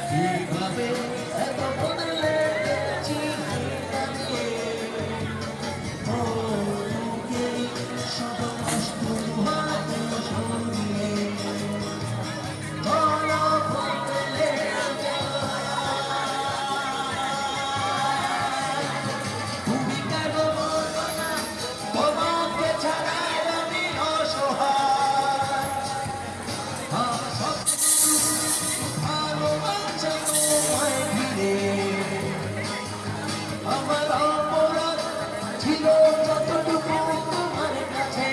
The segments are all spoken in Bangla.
কিভাবে এত বদলে গেছি আমি, ও তোকে সব কষ্ট হাতে সরিয়ে বলো বদলে তুমি কেন বলো না তোমাকে ছাড়া আমি অসহায়। ভালোবাসা তোমায় ঘিরে আমার অপরাধ ছিল যতটুকু তোমার কাছে,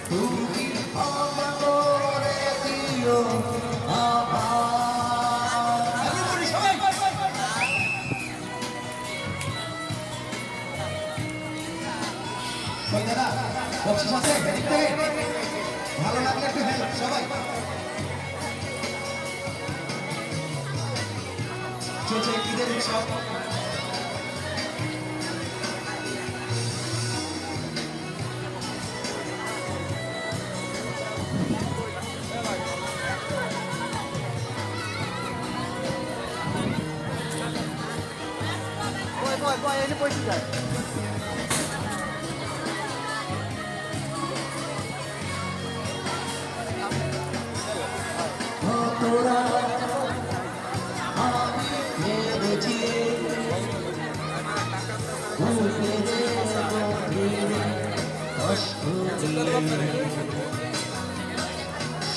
তুমি ক্ষমা করে দিও দাদা। বকশিস আছে এদিক থেকে, ভালো লাগলে একটু হেল্প সবাই চলছে ঈদের উৎসব। এনে পয়সা যায় তোরা আমি ভেবেছি ভুলে দেব কষ্ট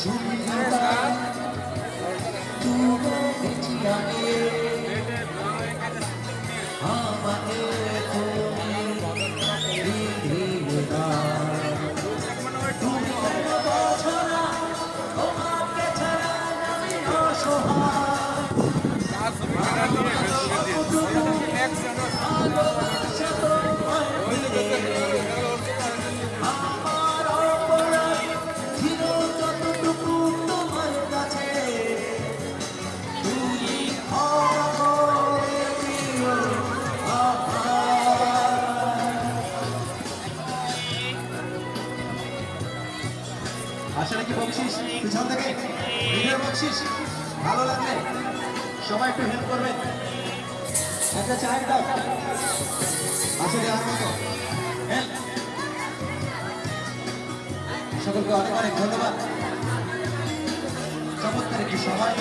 সুন্দর তুমি আমি আমাকে তুমি দিলে না, তুমি কেন বোঝো না তোমাকে ছাড়া আমি অসহায়। ভালোবাসা তোমায় ঘিরে আমার অপরাধ ছিল যতটুকু তোমার কাছে, তুমি ক্ষমা করে দিও আসলে কি বকশিস পিছন থেকে ভিডিও বকশিস ভালো লাগলে সবাই একটু হেল্প করবেন, একটা চায়ের দাও আসলে আর মতো হেল্প। সকলকে অনেক অনেক ধন্যবাদ। চমৎকার একটি সময়।